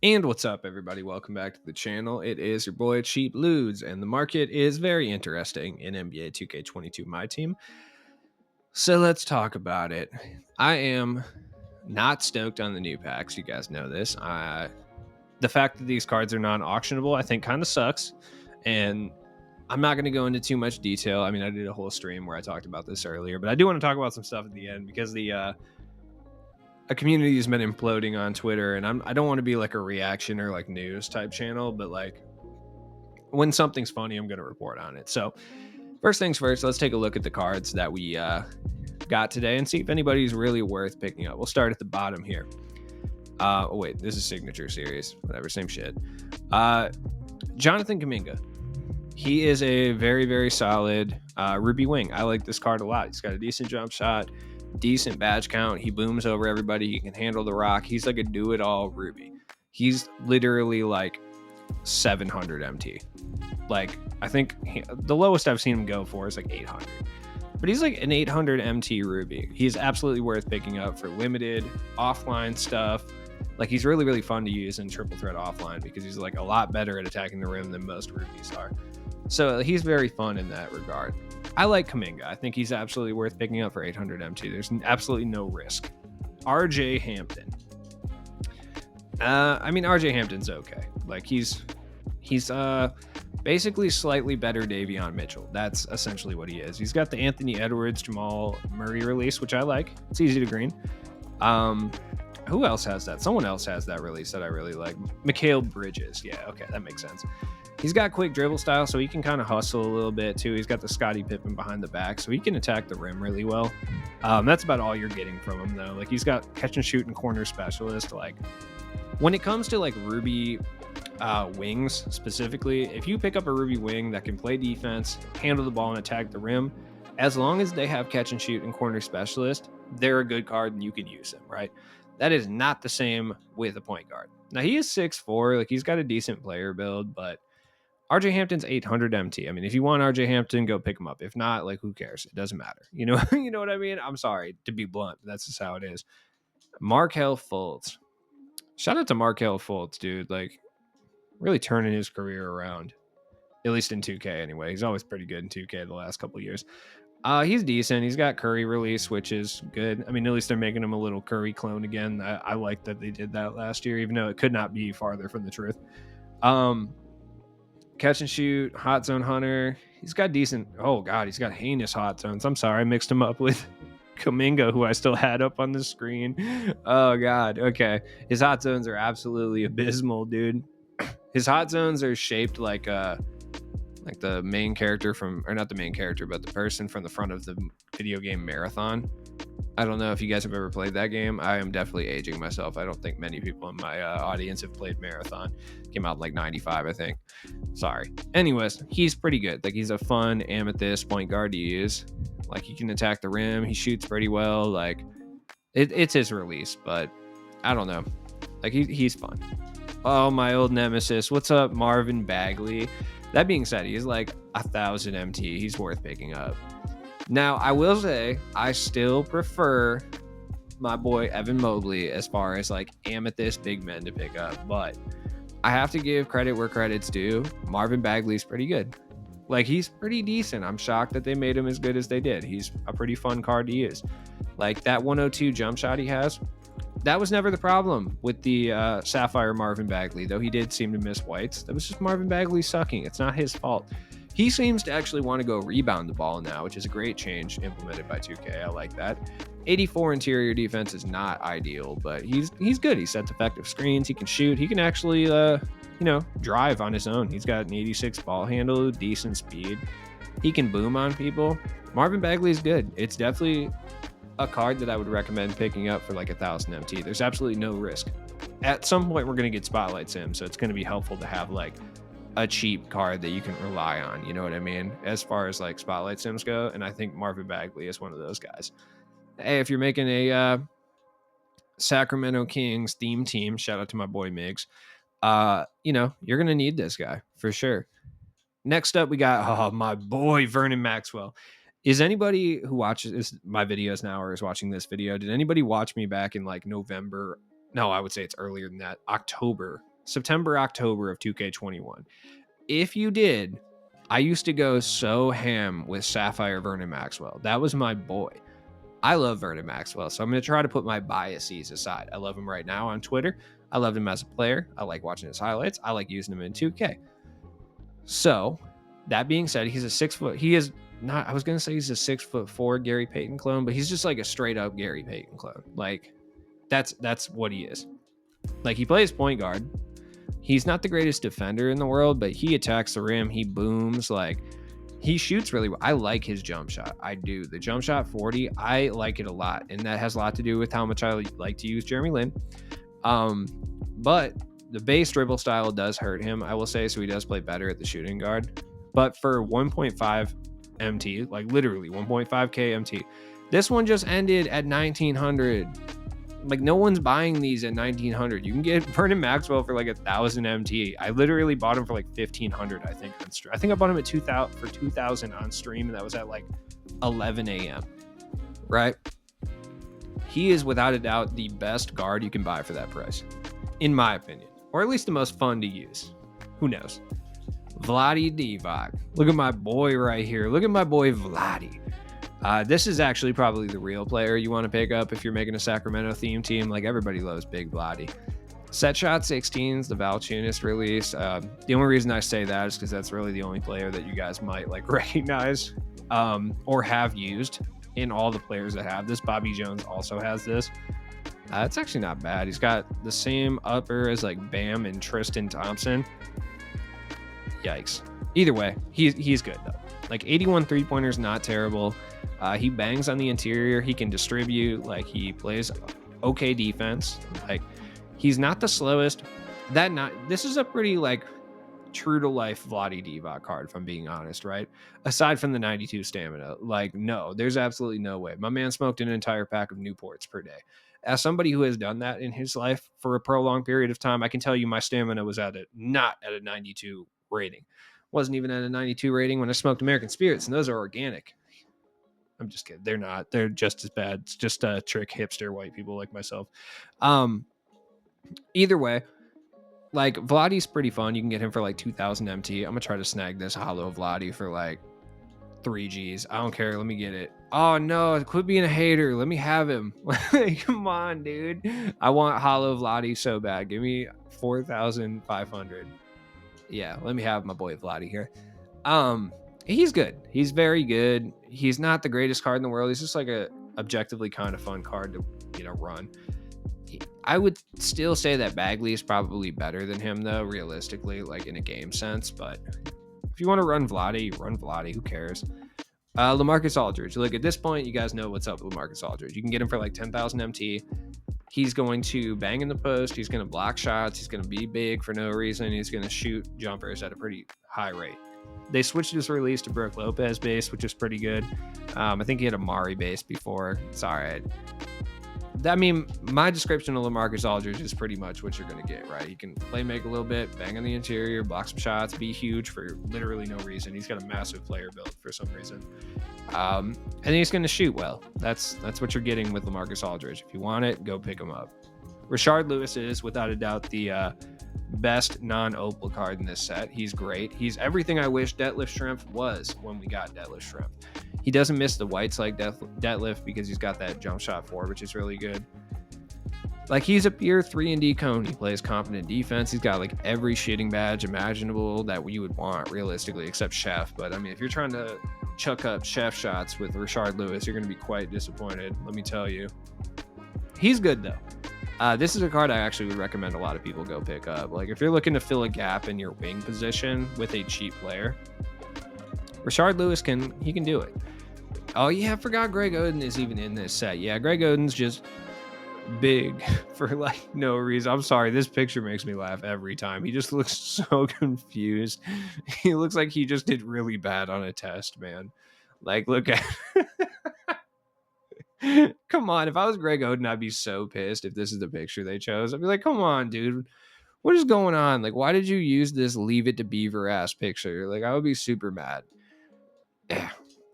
And what's up, everybody? Welcome back to the channel. It is your boy Cheap Ludes, and the market is very interesting in NBA 2K22, my team. So let's talk about it. I am not stoked on the new packs. You guys know this. The fact that these cards are non-auctionable, I think, kind of sucks. And I'm not going to go into too much detail. I mean, I did a whole stream where I talked about this earlier, but I do want to talk about some stuff at the end because a community has been imploding on Twitter, and I don't want to be like a reaction or like news type channel, but like when something's funny, I'm going to report on it. So first things first, let's take a look at the cards that we got today and see if anybody's really worth picking up. We'll start at the bottom here. Oh wait, this is Signature Series. Whatever, same shit. Jonathan Kuminga. He is a very, very solid Ruby wing. I like this card a lot. He's got a decent jump shot, decent badge count. He booms over everybody. He can handle the rock. He's like a do-it-all Ruby. He's literally like 700 MT. Like, I think the lowest I've seen him go for is like 800. But he's like an 800 MT Ruby. He's absolutely worth picking up for limited offline stuff. Like, he's really, really fun to use in triple threat offline because he's like a lot better at attacking the rim than most Rubies are. So he's very fun in that regard. I like Kuminga. I think he's absolutely worth picking up for 800 MT. There's absolutely no risk. RJ Hampton. I mean, RJ Hampton's okay. Like, he's basically slightly better Davion Mitchell. That's essentially what he is. He's got the Anthony Edwards, Jamal Murray release, which I like. It's easy to green. Who else has that? Someone else has that release that I really like. Mikal Bridges. Yeah, okay, that makes sense. He's got quick dribble style, so he can kind of hustle a little bit too. He's got the Scottie Pippen behind the back, so he can attack the rim really well. That's about all you're getting from him, though. Like, he's got catch and shoot and corner specialist. Like, when it comes to like Ruby wings specifically, if you pick up a Ruby wing that can play defense, handle the ball, and attack the rim, as long as they have catch and shoot and corner specialist, they're a good card and you can use them, right? That is not the same with a point guard. Now, he is 6'4", like he's got a decent player build, but RJ Hampton's 800 MT. I mean, if you want RJ Hampton, go pick him up. If not, like, who cares? It doesn't matter. You know, you know what I mean? I'm sorry to be blunt, but that's just how it is. Markelle Fultz. Shout out to Markelle Fultz, dude. Like, really turning his career around, at least in 2K anyway. He's always pretty good in 2K the last couple of years. He's decent. He's got Curry release, which is good. I mean, at least they're making him a little Curry clone again. I like that they did that last year, even though it could not be farther from the truth. Catch and shoot, hot zone hunter. He's got decent. Oh god, he's got heinous hot zones. I'm sorry, I mixed him up with Kuminga, who I still had up on the screen. Oh god. Okay, his hot zones are absolutely abysmal, dude. His hot zones are shaped like the main character from, or not the main character, but the person from the front of the video game Marathon. I don't know if you guys have ever played that game. I am definitely aging myself. I don't think many people in my audience have played Marathon. Came out in like 95, I think. Sorry. Anyways, he's pretty good. Like, he's a fun amethyst point guard to use. Like, he can attack the rim. He shoots pretty well. Like, it's his release, but I don't know. Like, he's fun. Oh, my old nemesis. What's up, Marvin Bagley? That being said, he's like 1,000 MT. He's worth picking up. Now, I will say, I still prefer my boy Evan Mobley as far as like amethyst big men to pick up, but I have to give credit where credit's due. Marvin Bagley's pretty good. Like, he's pretty decent. I'm shocked that they made him as good as they did. He's a pretty fun card to use. Like, that 102 jump shot he has, that was never the problem with the Sapphire Marvin Bagley, though he did seem to miss whites. That was just Marvin Bagley sucking. It's not his fault. He seems to actually want to go rebound the ball now, which is a great change implemented by 2K. I like that. 84 interior defense is not ideal, but he's good. He sets effective screens. He can shoot. He can actually, drive on his own. He's got an 86 ball handle, decent speed. He can boom on people. Marvin Bagley is good. It's definitely a card that I would recommend picking up for like 1,000 MT. There's absolutely no risk. At some point, we're going to get Spotlight Sim, so it's going to be helpful to have like a cheap card that you can rely on, you know what I mean, as far as like Spotlight Sims go. And I think Marvin Bagley is one of those guys. Hey, if you're making a Sacramento Kings theme team, shout out to my boy Miggs, you're gonna need this guy for sure. Next up, we got my boy Vernon Maxwell. Is anybody who watches my videos now or is watching this video, did anybody watch me back in like November? No, I would say it's earlier than that, October September, October of 2K21. If you did, I used to go so ham with Sapphire Vernon Maxwell. That was my boy. I love Vernon Maxwell, so I'm going to try to put my biases aside. I love him right now on Twitter. I love him as a player. I like watching his highlights. I like using him in 2K. So, that being said, he's a 6 foot. He is not, I was going to say he's a 6'4" Gary Payton clone, but he's just like a straight up Gary Payton clone. Like, that's what he is. Like, he plays point guard. He's not the greatest defender in the world, but he attacks the rim. He booms. Like, he shoots really well. I like his jump shot. I do. The jump shot 40, I like it a lot. And that has a lot to do with how much I like to use Jeremy Lin. But the base dribble style does hurt him, I will say. So he does play better at the shooting guard. But for 1.5 MT, like literally 1.5K MT, this one just ended at 1900. Like, no one's buying these at 1900. You can get Vernon Maxwell for like 1,000 MT. I literally bought him for like 1,500, I think, on stream. I think I bought him at 2,000 on stream, and that was at like 11 a.m. Right? He is without a doubt the best guard you can buy for that price, in my opinion, or at least the most fun to use. Who knows? Vlade Divac. Look at my boy right here. Look at my boy Vlade. This is actually probably the real player you want to pick up if you're making a Sacramento theme team. Like, everybody loves Big Vlade. Set Shot 16s, the Valanciunas release. The only reason I say that is because that's really the only player that you guys might like recognize or have used in all the players that have this. Bobby Jones also has this. It's actually not bad. He's got the same upper as like Bam and Tristan Thompson. Yikes. Either way, he's good though. Like, 81 3-pointers, not terrible. He bangs on the interior. He can distribute. Like, he plays okay defense. Like, he's not the slowest. This is a pretty like true to life Vlade Divac card, if I'm being honest, right? Aside from the 92 stamina, like, no, there's absolutely no way. My man smoked an entire pack of Newports per day. As somebody who has done that in his life for a prolonged period of time, I can tell you my stamina was not at a 92 rating. Wasn't even at a 92 rating when I smoked American Spirits, and those are organic. I'm just kidding. They're not. They're just as bad. It's just a trick hipster white people like myself. Either way, like, Vlade's pretty fun. You can get him for like 2,000 MT. I'm gonna try to snag this hollow Vlade for like 3 Gs. I don't care. Let me get it. Oh no, quit being a hater. Let me have him. Come on, dude. I want hollow Vlade so bad. Give me 4,500. Yeah, let me have my boy Vlade here. He's good. He's very good. He's not the greatest card in the world. He's just like a objectively kind of fun card to, run. I would still say that Bagley is probably better than him, though, realistically, like in a game sense. But if you want to run Vlade, you run Vlade. Who cares? LaMarcus Aldridge. Look, at this point, you guys know what's up with LaMarcus Aldridge. You can get him for like 10,000 MT. He's going to bang in the post. He's going to block shots. He's going to be big for no reason. He's going to shoot jumpers at a pretty high rate. They switched his release to Brook Lopez base, which is pretty good. I think he had a Mari base before. It's all right. I mean, my description of LaMarcus Aldridge is pretty much what you're going to get, right? He can play make a little bit, bang on the interior, block some shots, be huge for literally no reason. He's got a massive player build for some reason. And he's going to shoot well. That's what you're getting with LaMarcus Aldridge. If you want it, go pick him up. Rashard Lewis is, without a doubt, the best non-Opal card in this set. He's great. He's everything I wish Detlef Schrempf was when we got Detlef Schrempf. He doesn't miss the whites like Detlef because he's got that jump shot 4, which is really good. Like, he's a pure 3-and-D cone. He plays competent defense. He's got like every shooting badge imaginable that you would want, realistically, except Chef. But I mean, if you're trying to chuck up Chef shots with Rashard Lewis, you're going to be quite disappointed, let me tell you. He's good, though. This is a card I actually would recommend a lot of people go pick up. Like, if you're looking to fill a gap in your wing position with a cheap player, Rashard Lewis can do it. Oh yeah, I forgot Greg Oden is even in this set. Yeah, Greg Oden's just big for like no reason. I'm sorry, this picture makes me laugh every time. He just looks so confused. He looks like he just did really bad on a test, man. Like, look at come on, if I was Greg Oden, I'd be so pissed if this is the picture they chose. I'd be like, come on, dude. What is going on? Like, why did you use this Leave It to Beaver ass picture? Like, I would be super mad. Yeah.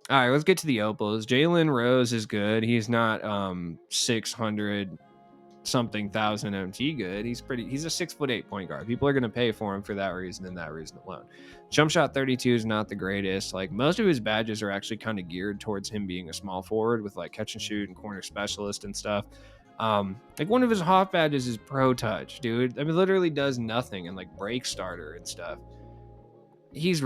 All right, let's get to the Opals. Jalen Rose is good. He's not 600 something thousand MT good. He's a 6'8" point guard. People are going to pay for him for that reason and that reason alone. Jump shot 32 is not the greatest. Like, most of his badges are actually kind of geared towards him being a small forward with like catch and shoot and corner specialist and stuff. Like, one of his Hoff badges is pro touch, dude. I mean, literally does nothing, and like break starter and stuff. His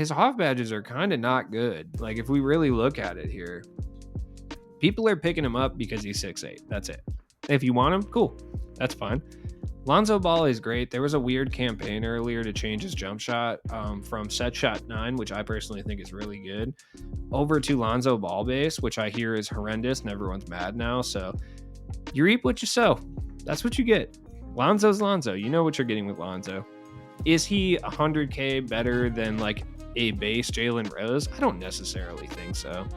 Hoff badges are kind of not good. Like, if we really look at it here, people are picking him up because he's 6'8". That's it. If you want him, cool. That's fine. Lonzo Ball is great. There was a weird campaign earlier to change his jump shot from set shot 9, which I personally think is really good, over to Lonzo Ball base, which I hear is horrendous and everyone's mad now. So you reap what you sow. That's what you get. Lonzo's Lonzo. You know what you're getting with Lonzo. Is he 100K better than like a base Jalen Rose? I don't necessarily think so.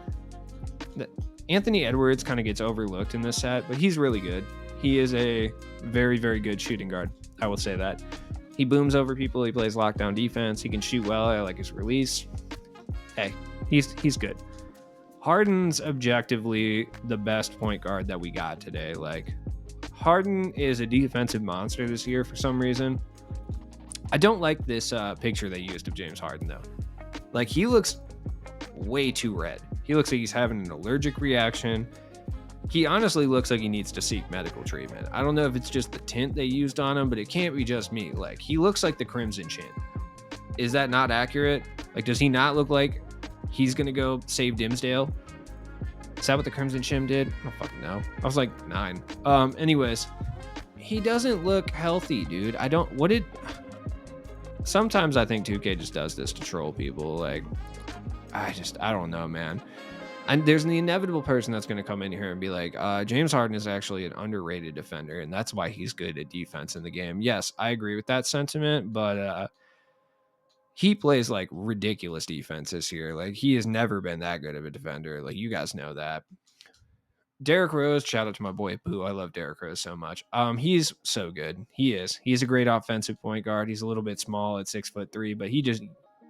Anthony Edwards kind of gets overlooked in this set, but he's really good. He is a very, very good shooting guard. I will say that. He booms over people. He plays lockdown defense. He can shoot well. I like his release. Hey, he's good. Harden's objectively the best point guard that we got today. Like, Harden is a defensive monster this year for some reason. I don't like this picture they used of James Harden, though. Like, he looks way too red. He looks like he's having an allergic reaction. He honestly looks like he needs to seek medical treatment. I don't know if it's just the tint they used on him, but it can't be just me. Like, he looks like the Crimson Chin. Is that not accurate? Like, does he not look like he's going to go save Dimsdale? Is that what the Crimson Chin did? I don't fucking know. I was like 9. Anyways, he doesn't look healthy, dude. Sometimes I think 2K just does this to troll people. Like, I don't know, man. And there's the inevitable person that's going to come in here and be like, James Harden is actually an underrated defender, and that's why he's good at defense in the game. Yes, I agree with that sentiment, but he plays like ridiculous defense this year. Like, he has never been that good of a defender. Like, you guys know that. Derrick Rose, shout out to my boy Pooh. I love Derrick Rose so much. He's so good. He's a great offensive point guard. He's a little bit small at 6'3", but he just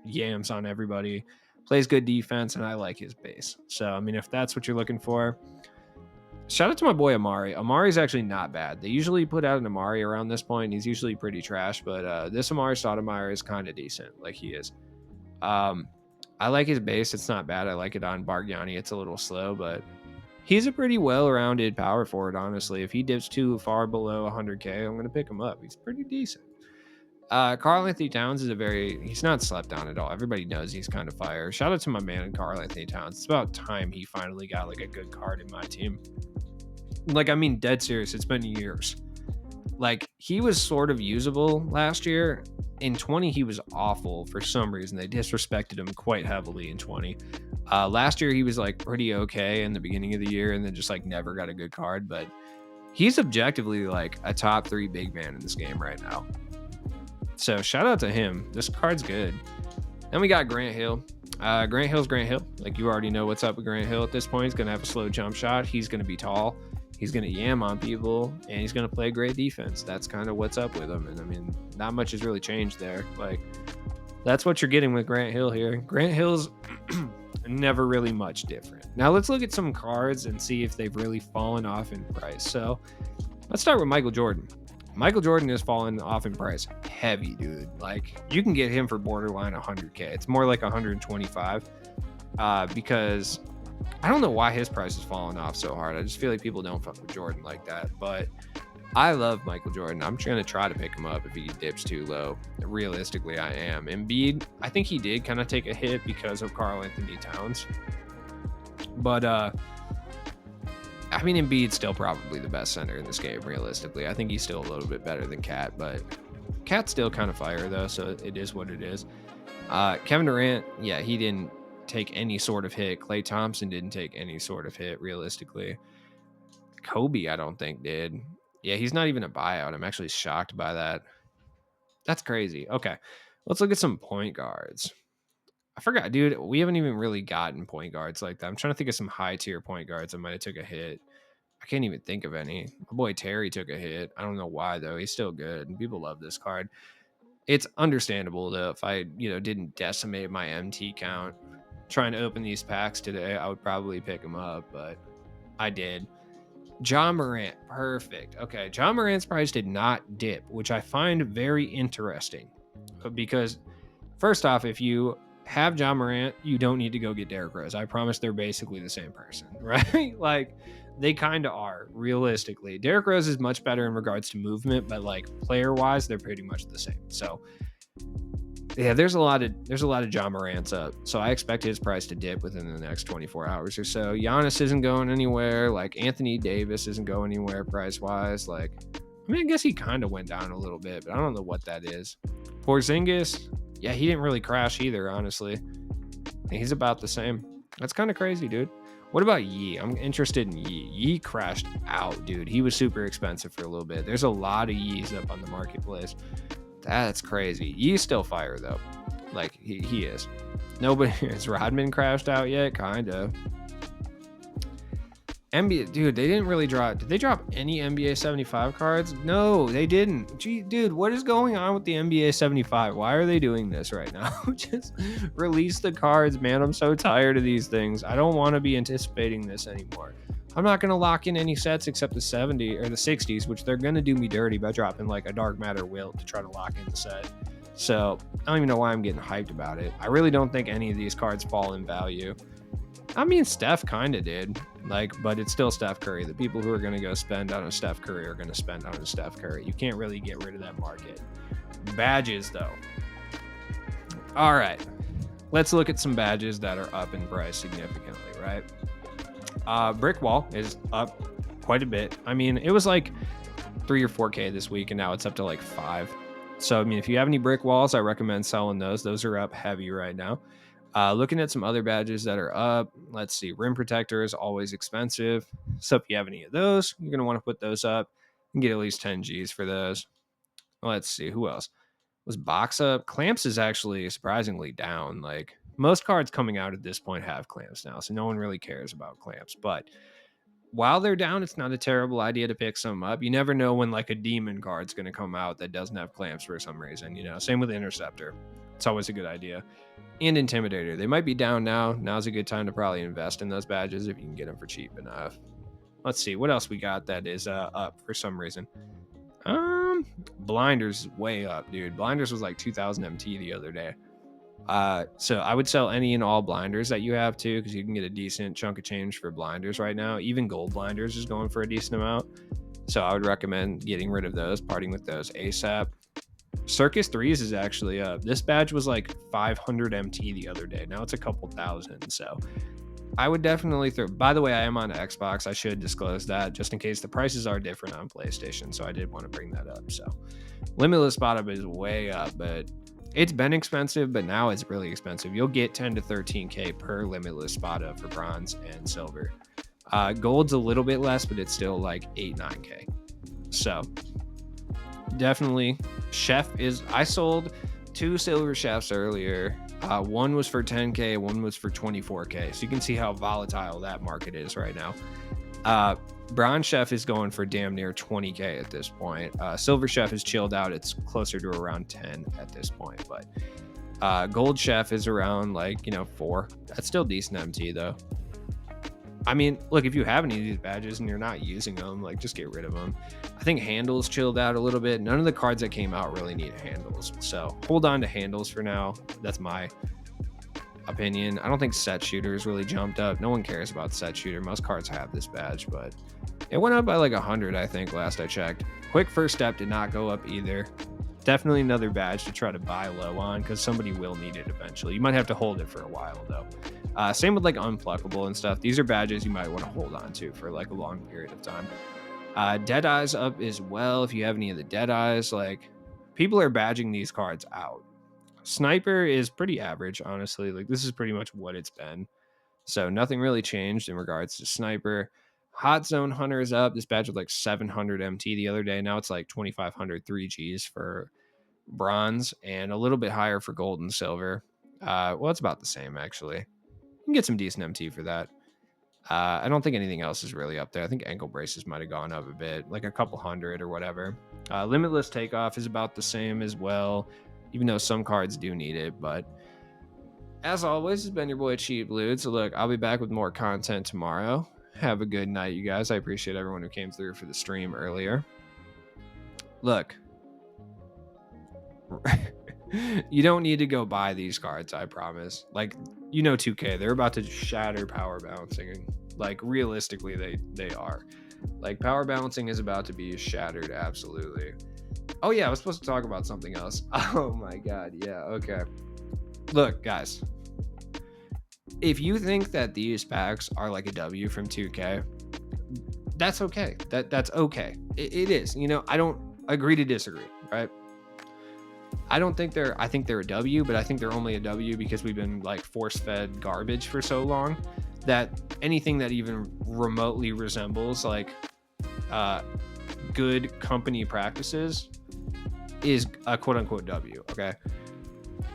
yams on everybody. Plays good defense, and I like his base. So, I mean, if that's what you're looking for, shout out to my boy Amari. Amari's actually not bad. They usually put out an Amari around this point, and he's usually pretty trash, but this Amari Stoudemire is kind of decent. Like, he is. I like his base. It's not bad. I like it on Bargnani. It's a little slow, but he's a pretty well-rounded power forward, honestly. If he dips too far below 100K, I'm going to pick him up. He's pretty decent. Karl-Anthony Towns he's not slept on at all. Everybody knows he's kind of fire. Shout out to my man Karl-Anthony Towns. It's about time he finally got like a good card in my team. Like, I mean, dead serious. It's been years. Like, he was sort of usable last year. In 20, he was awful for some reason. They disrespected him quite heavily in 20. Last year, he was like pretty okay in the beginning of the year, and then just like never got a good card. But he's objectively like a top 3 big man in this game right now. So shout out to him. This card's good. Then we got Grant Hill. Grant Hill's Grant Hill. Like, you already know what's up with Grant Hill at this point. He's going to have a slow jump shot. He's going to be tall. He's going to yam on people, and he's going to play great defense. That's kind of what's up with him. And I mean, not much has really changed there. Like, that's what you're getting with Grant Hill here. Grant Hill's never really much different. Now let's look at some cards and see if they've really fallen off in price. So let's start with Michael Jordan. Michael Jordan has fallen off in price heavy, dude. Like, you can get him for borderline 100K. It's more like 125 because I don't know why his price has fallen off so hard. I just feel like people don't fuck with Jordan like that. But I love Michael Jordan. I'm going to try to pick him up if he dips too low. Realistically, I am. Embiid, I think he did kind of take a hit because of Karl-Anthony Towns. But, I mean, Embiid's still probably the best center in this game, realistically. I think he's still a little bit better than Cat, but Cat's still kind of fire, though, so it is what it is. Kevin Durant, yeah, he didn't take any sort of hit. Klay Thompson didn't take any sort of hit, realistically. Kobe, I don't think, did. Yeah, he's not even a buyout. I'm actually shocked by that. That's crazy. Okay, let's look at some point guards. I forgot, dude. We haven't even really gotten point guards like that. I'm trying to think of some high tier point guards that might have took a hit. I can't even think of any. My boy Terry took a hit. I don't know why though. He's still good. And people love this card. It's understandable though. If I, didn't decimate my MT count trying to open these packs today, I would probably pick them up, but I did. John Morant, perfect. Okay, John Morant's price did not dip, which I find very interesting because first off, if you have John Morant, you don't need to go get Derrick Rose. I promise they're basically the same person, right? Like they kind of are realistically. Derrick Rose is much better in regards to movement, but like player wise, they're pretty much the same. So yeah, there's a lot of John Morant's up. So I expect his price to dip within the next 24 hours or so. Giannis isn't going anywhere. Like Anthony Davis isn't going anywhere price wise. Like, I mean, I guess he kind of went down a little bit, but I don't know what that is. Porzingis, yeah, he didn't really crash either, honestly. He's about the same. That's kind of crazy, dude. What about Yee? I'm interested in Yee. Yee crashed out, dude. He was super expensive for a little bit. There's a lot of Yees up on the marketplace. That's crazy. Yee's still fire though. Like he is. Nobody has Rodman crashed out yet? Kinda. NBA, dude, they didn't really drop. Did they drop any NBA 75 cards? No, they didn't. Gee, dude, what is going on with the NBA 75? Why are they doing this right now? Just release the cards, man. I'm so tired of these things. I don't want to be anticipating this anymore. I'm not going to lock in any sets except the 70 or the 60s, which they're going to do me dirty by dropping like a Dark Matter Wilt to try to lock in the set. So I don't even know why I'm getting hyped about it. I really don't think any of these cards fall in value. I mean, Steph kind of did, like, but it's still Steph Curry. The people who are going to go spend on a Steph Curry are going to spend on a Steph Curry. You can't really get rid of that market. Badges, though. All right. Let's look at some badges that are up in price significantly, right? Brick Wall is up quite a bit. I mean, it was like 3 or 4K this week, and now it's up to like 5. So, I mean, if you have any brick walls, I recommend selling those. Those are up heavy right now. Looking at some other badges that are up, let's see. Rim Protector is always expensive. So if you have any of those, you're going to want to put those up and get at least 10 Gs for those. Let's see. Who else? Was Box up? Clamps is actually surprisingly down. Like most cards coming out at this point have clamps now, so no one really cares about clamps. But while they're down, it's not a terrible idea to pick some up. You never know when like a demon card's going to come out that doesn't have clamps for some reason. You know, same with Interceptor. It's always a good idea. And Intimidator. They might be down now. Now's a good time to probably invest in those badges if you can get them for cheap enough. Let's see what else we got that is up for some reason. Blinders way up, dude. Blinders was like 2000 MT the other day. So I would sell any and all blinders that you have too, because you can get a decent chunk of change for blinders right now. Even gold blinders is going for a decent amount. So I would recommend getting rid of those, parting with those ASAP. Circus 3s is actually up. This badge was like 500 MT the other day. Now it's a couple thousand. So I would definitely throw. By the way, I am on Xbox. I should disclose that just in case the prices are different on PlayStation. So I did want to bring that up. So Limitless Spot Up is way up, but it's been expensive, but now it's really expensive. You'll get 10 to 13K per Limitless Spot Up for bronze and silver. Gold's a little bit less, but it's still like 8, 9K. So definitely Chef is. I sold 2 silver chefs earlier. One was for 10K, one was for 24K. So you can see how volatile that market is right now. Bronze Chef is going for damn near 20K at this point. Silver Chef is chilled out. It's closer to around 10 at this point. But Gold Chef is around like, 4. That's still decent MT though. I mean, look, if you have any of these badges and you're not using them, like just get rid of them. I think handles chilled out a little bit. None of the cards that came out really need handles. So hold on to handles for now. That's my opinion. I don't think set shooters really jumped up. No one cares about set shooter. Most cards have this badge, but it went up by like 100, I think, last I checked. Quick First Step did not go up either. Definitely another badge to try to buy low on because somebody will need it eventually. You might have to hold it for a while though. Same with like Unpluckable and stuff. These are badges you might want to hold on to for like a long period of time. Deadeye's up as well. If you have any of the Deadeyes, like people are badging these cards out. Sniper is pretty average, honestly. Like this is pretty much what it's been. So nothing really changed in regards to Sniper. Hot Zone Hunter is up. This badge was like 700 MT the other day. Now it's like 2,500 3Gs for bronze and a little bit higher for gold and silver. Well, it's about the same actually. You can get some decent MT for that. I don't think anything else is really up there. I think ankle braces might have gone up a bit, like a couple hundred or whatever. Limitless Takeoff is about the same as well, even though some cards do need it. But as always, it's been your boy Cheap Lude. So look, I'll be back with more content tomorrow. Have a good night, you guys. I appreciate everyone who came through for the stream earlier. Look, you don't need to go buy these cards, I promise. Like, 2K, they're about to shatter power balancing, and like realistically they are. Like, power balancing is about to be shattered, absolutely. Oh yeah, I was supposed to talk about something else. Oh my god, yeah, okay. Look, guys, if you think that these packs are like a W from 2K, that's okay. That's okay. It is. I don't agree to disagree, right? I think they're a W, but I think they're only a W because we've been like force-fed garbage for so long that anything that even remotely resembles like good company practices is a quote-unquote W, okay?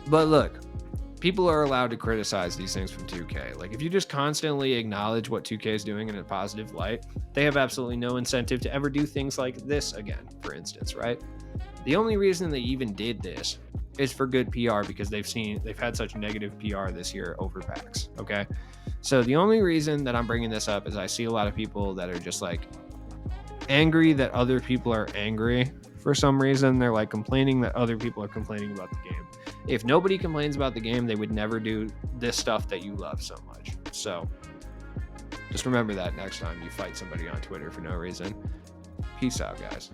But look, people are allowed to criticize these things from 2K. Like, if you just constantly acknowledge what 2K is doing in a positive light, they have absolutely no incentive to ever do things like this again, for instance, right? The only reason they even did this is for good PR because they've had such negative PR this year over packs, okay? So the only reason that I'm bringing this up is I see a lot of people that are just like angry that other people are angry for some reason. They're like complaining that other people are complaining about the game. If nobody complains about the game, they would never do this stuff that you love so much. So just remember that next time you fight somebody on Twitter for no reason. Peace out, guys.